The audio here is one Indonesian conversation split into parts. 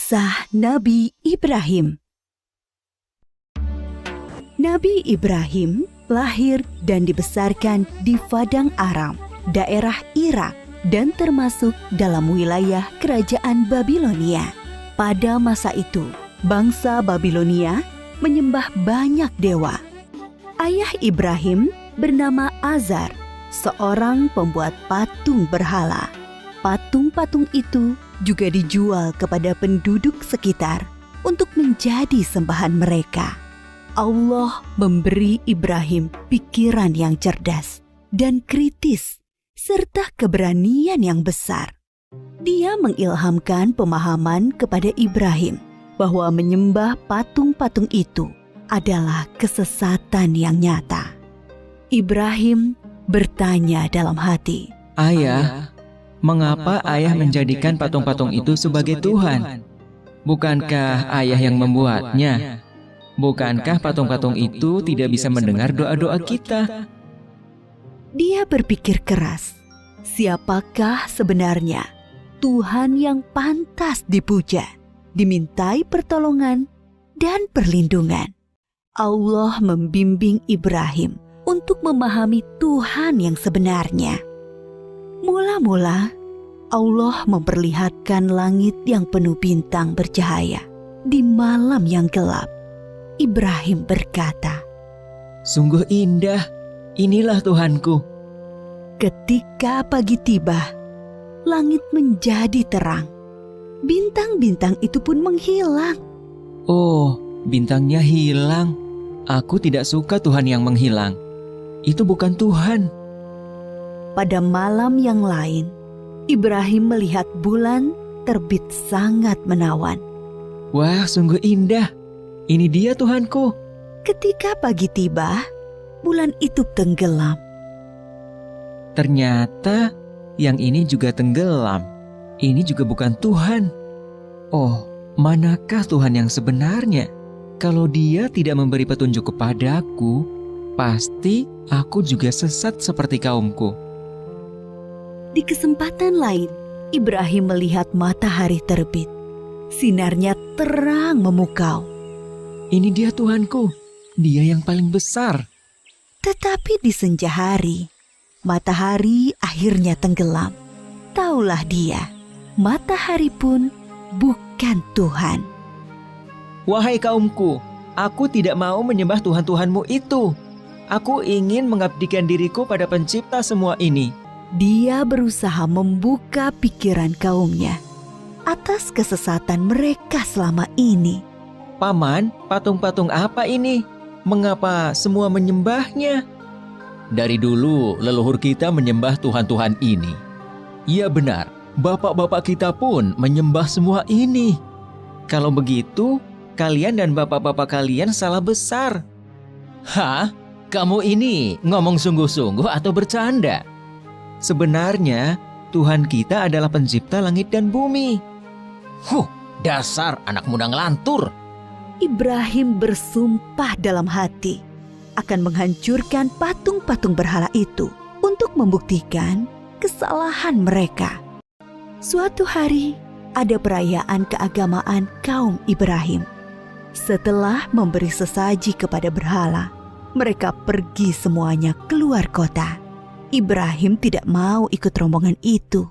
Kisah Nabi Ibrahim. Nabi Ibrahim lahir dan dibesarkan di Padang Aram, daerah Irak, dan termasuk dalam wilayah kerajaan Babilonia. Pada masa itu, bangsa Babilonia menyembah banyak dewa. Ayah Ibrahim bernama Azar, seorang pembuat patung berhala. Patung-patung itu juga dijual kepada penduduk sekitar untuk menjadi sembahan mereka. Allah memberi Ibrahim pikiran yang cerdas dan kritis, serta keberanian yang besar. Dia mengilhamkan pemahaman kepada Ibrahim bahwa menyembah patung-patung itu adalah kesesatan yang nyata. Ibrahim bertanya dalam hati, "Ayah, mengapa ayah menjadikan patung-patung itu sebagai Tuhan? Bukankah ayah yang membuatnya? Bukankah patung-patung itu tidak bisa mendengar doa-doa kita?" Dia berpikir keras, siapakah sebenarnya Tuhan yang pantas dipuja, dimintai pertolongan dan perlindungan? Allah membimbing Ibrahim untuk memahami Tuhan yang sebenarnya. Mula-mula, Allah memperlihatkan langit yang penuh bintang bercahaya di malam yang gelap. Ibrahim berkata, "Sungguh indah, inilah Tuhanku." Ketika pagi tiba, langit menjadi terang. Bintang-bintang itu pun menghilang. "Oh, bintangnya hilang. Aku tidak suka Tuhan yang menghilang. Itu bukan Tuhan." Pada malam yang lain, Ibrahim melihat bulan terbit sangat menawan. "Wah, sungguh indah. Ini dia Tuhanku." Ketika pagi tiba, bulan itu tenggelam. Ternyata yang ini juga tenggelam. Ini juga bukan Tuhan. Oh, manakah Tuhan yang sebenarnya? Kalau Dia tidak memberi petunjuk kepadaku, pasti aku juga sesat seperti kaumku. Di kesempatan lain, Ibrahim melihat matahari terbit. Sinarnya terang memukau. Ini dia Tuhanku, Dia yang paling besar. Tetapi di senja hari, matahari akhirnya tenggelam. Taulah dia, matahari pun bukan Tuhan. "Wahai kaumku, aku tidak mau menyembah Tuhan-Tuhanmu itu. Aku ingin mengabdikan diriku pada pencipta semua ini." Dia berusaha membuka pikiran kaumnya atas kesesatan mereka selama ini. "Paman, patung-patung apa ini? Mengapa semua menyembahnya?" "Dari dulu leluhur kita menyembah Tuhan-Tuhan ini." "Iya benar, bapak-bapak kita pun menyembah semua ini." "Kalau begitu, kalian dan bapak-bapak kalian salah besar." "Hah? Kamu ini ngomong sungguh-sungguh atau bercanda?" "Sebenarnya Tuhan kita adalah pencipta langit dan bumi." Dasar anak muda ngelantur." Ibrahim bersumpah dalam hati akan menghancurkan patung-patung berhala itu untuk membuktikan kesalahan mereka. Suatu hari, ada perayaan keagamaan kaum Ibrahim. Setelah memberi sesaji kepada berhala, mereka pergi semuanya keluar kota. Ibrahim tidak mau ikut rombongan itu.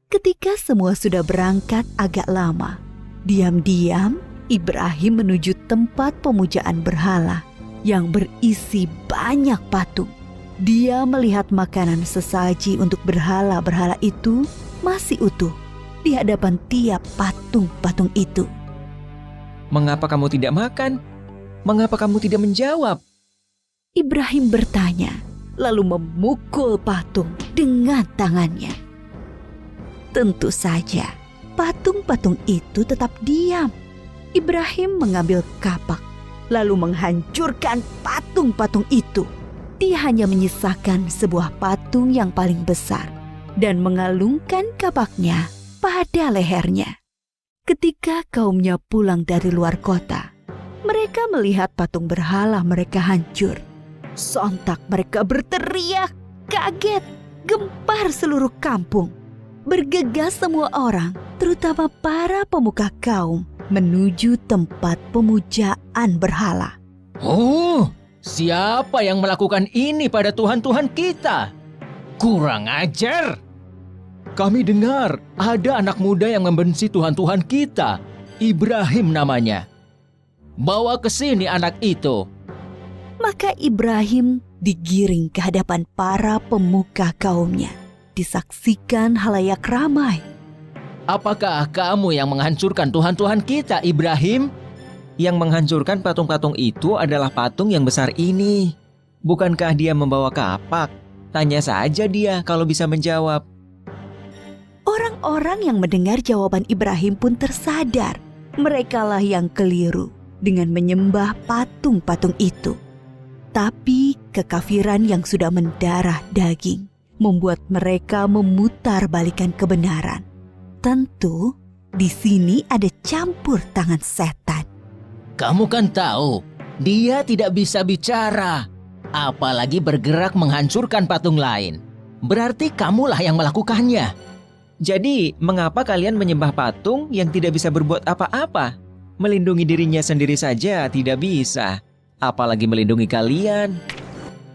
Ketika semua sudah berangkat agak lama, diam-diam Ibrahim menuju tempat pemujaan berhala yang berisi banyak patung. Dia melihat makanan sesaji untuk berhala-berhala itu masih utuh di hadapan tiap patung-patung itu. "Mengapa kamu tidak makan? Mengapa kamu tidak menjawab?" Ibrahim bertanya, lalu memukul patung dengan tangannya. Tentu saja, patung-patung itu tetap diam. Ibrahim mengambil kapak, lalu menghancurkan patung-patung itu. Dia hanya menyisakan sebuah patung yang paling besar dan mengalungkan kapaknya pada lehernya. Ketika kaumnya pulang dari luar kota, mereka melihat patung berhala mereka hancur. Sontak mereka berteriak, kaget, gempar seluruh kampung. Bergegas semua orang terutama para pemuka kaum, menuju tempat pemujaan berhala. Oh, siapa yang melakukan ini pada Tuhan-Tuhan kita? Kurang ajar! Kami dengar ada anak muda yang membenci Tuhan-Tuhan kita. Ibrahim namanya. Bawa ke sini anak itu. Maka Ibrahim digiring ke hadapan para pemuka kaumnya. Disaksikan halayak ramai. Apakah kamu yang menghancurkan Tuhan-Tuhan kita, Ibrahim? Yang menghancurkan patung-patung itu adalah patung yang besar ini. Bukankah dia membawa kapak? Tanya saja dia kalau bisa menjawab. Orang-orang yang mendengar jawaban Ibrahim pun tersadar. Merekalah yang keliru dengan menyembah patung-patung itu. Tapi kekafiran yang sudah mendarah daging membuat mereka memutarbalikkan kebenaran. Tentu di sini ada campur tangan setan. Kamu kan tahu, dia tidak bisa bicara, apalagi bergerak menghancurkan patung lain. Berarti kamulah yang melakukannya. Jadi, mengapa kalian menyembah patung yang tidak bisa berbuat apa-apa? Melindungi dirinya sendiri saja tidak bisa, apalagi melindungi kalian.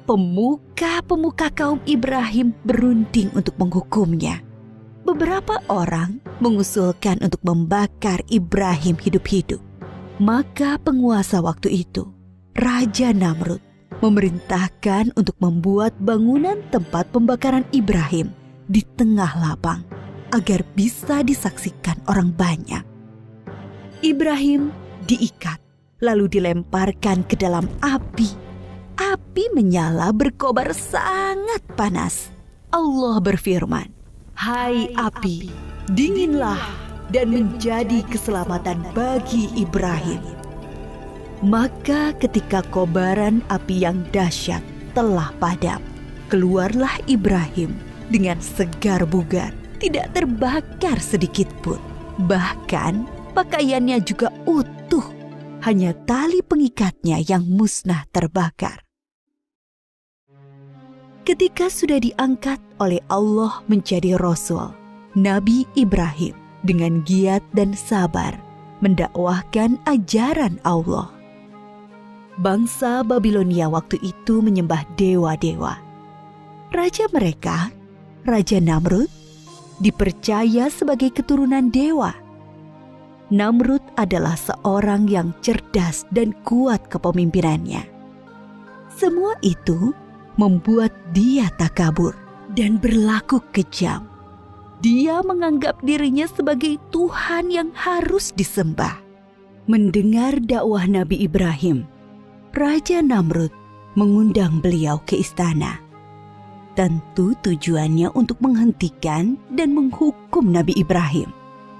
Pemuka-pemuka kaum Ibrahim berunding untuk menghukumnya. Beberapa orang mengusulkan untuk membakar Ibrahim hidup-hidup. Maka penguasa waktu itu, Raja Namrud, memerintahkan untuk membuat bangunan tempat pembakaran Ibrahim di tengah lapang agar bisa disaksikan orang banyak. Ibrahim diikat lalu dilemparkan ke dalam api. Api menyala berkobar sangat panas. Allah berfirman, "Hai api, dinginlah dan menjadi keselamatan bagi Ibrahim." Maka ketika kobaran api yang dahsyat telah padam, keluarlah Ibrahim dengan segar bugar, tidak terbakar sedikit pun. Bahkan pakaiannya juga utuh, hanya tali pengikatnya yang musnah terbakar. Ketika sudah diangkat oleh Allah menjadi Rasul, Nabi Ibrahim dengan giat dan sabar mendakwahkan ajaran Allah. Bangsa Babilonia waktu itu menyembah dewa-dewa. Raja mereka, Raja Namrud, dipercaya sebagai keturunan dewa. Namrud adalah seorang yang cerdas dan kuat kepemimpinannya. Semua itu membuat dia takabur dan berlaku kejam. Dia menganggap dirinya sebagai Tuhan yang harus disembah. Mendengar dakwah Nabi Ibrahim, Raja Namrud mengundang beliau ke istana. Tentu tujuannya untuk menghentikan dan menghukum Nabi Ibrahim.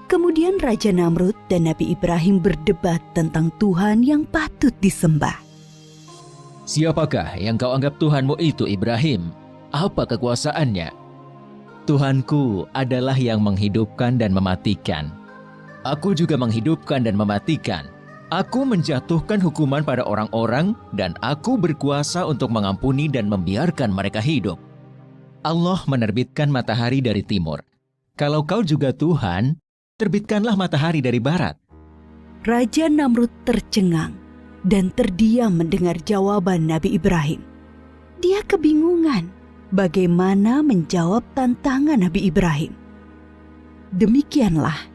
Kemudian Raja Namrud dan Nabi Ibrahim berdebat tentang Tuhan yang patut disembah. Siapakah yang kau anggap Tuhanmu itu, Ibrahim? Apa kekuasaannya? Tuhanku adalah yang menghidupkan dan mematikan. Aku juga menghidupkan dan mematikan. Aku menjatuhkan hukuman pada orang-orang dan aku berkuasa untuk mengampuni dan membiarkan mereka hidup. Allah menerbitkan matahari dari timur. Kalau kau juga Tuhan, terbitkanlah matahari dari barat. Raja Namrud tercengang dan terdiam mendengar jawaban Nabi Ibrahim. Dia kebingungan bagaimana menjawab tantangan Nabi Ibrahim. Demikianlah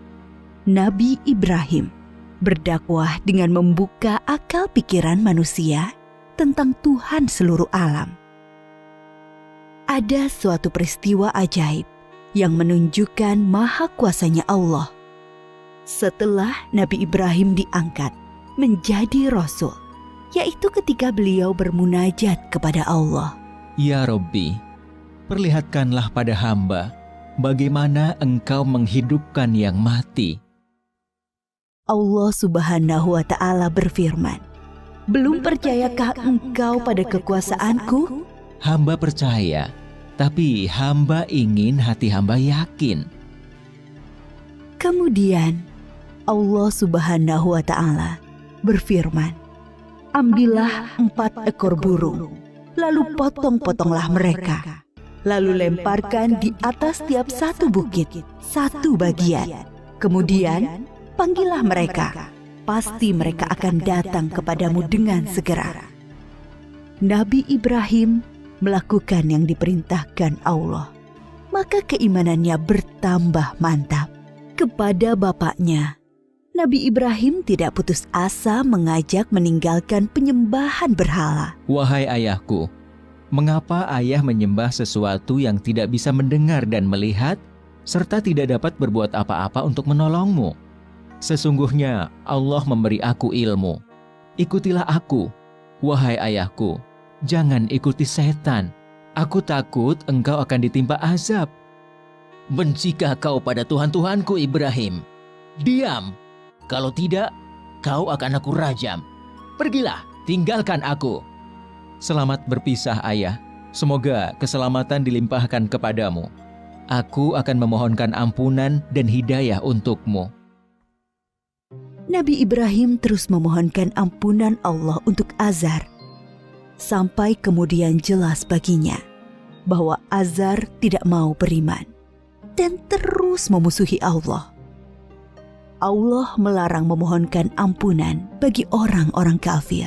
Nabi Ibrahim berdakwah dengan membuka akal pikiran manusia tentang Tuhan seluruh alam. Ada suatu peristiwa ajaib yang menunjukkan maha kuasanya Allah. Setelah Nabi Ibrahim diangkat menjadi Rasul, yaitu ketika beliau bermunajat kepada Allah. Ya Rabbi, perlihatkanlah pada hamba bagaimana Engkau menghidupkan yang mati. Allah Subhanahu wa Ta'ala berfirman, "Belum percayakah engkau pada kekuasaanku?" Hamba percaya, tapi hamba ingin hati hamba yakin. Kemudian Allah Subhanahu wa Ta'ala berfirman, "Ambillah 4 ekor burung, lalu potong-potonglah mereka, lalu lemparkan di atas tiap satu bukit 1 bagian. Kemudian, panggillah mereka. Pasti mereka akan datang kepadamu dengan segera. Nabi Ibrahim melakukan yang diperintahkan Allah. Maka keimanannya bertambah mantap. Kepada bapaknya, Nabi Ibrahim tidak putus asa mengajak meninggalkan penyembahan berhala. Wahai ayahku, mengapa ayah menyembah sesuatu yang tidak bisa mendengar dan melihat, serta tidak dapat berbuat apa-apa untuk menolongmu? Sesungguhnya Allah memberi aku ilmu. Ikutilah aku, wahai ayahku. Jangan ikuti setan. Aku takut engkau akan ditimpa azab. Bencikah kau pada Tuhan-Tuhanku Ibrahim? Diam! Kalau tidak, kau akan aku rajam. Pergilah, tinggalkan aku. Selamat berpisah, ayah. Semoga keselamatan dilimpahkan kepadamu. Aku akan memohonkan ampunan dan hidayah untukmu. Nabi Ibrahim terus memohonkan ampunan Allah untuk Azar. Sampai kemudian jelas baginya bahwa Azar tidak mau beriman dan terus memusuhi Allah. Allah melarang memohonkan ampunan bagi orang-orang kafir.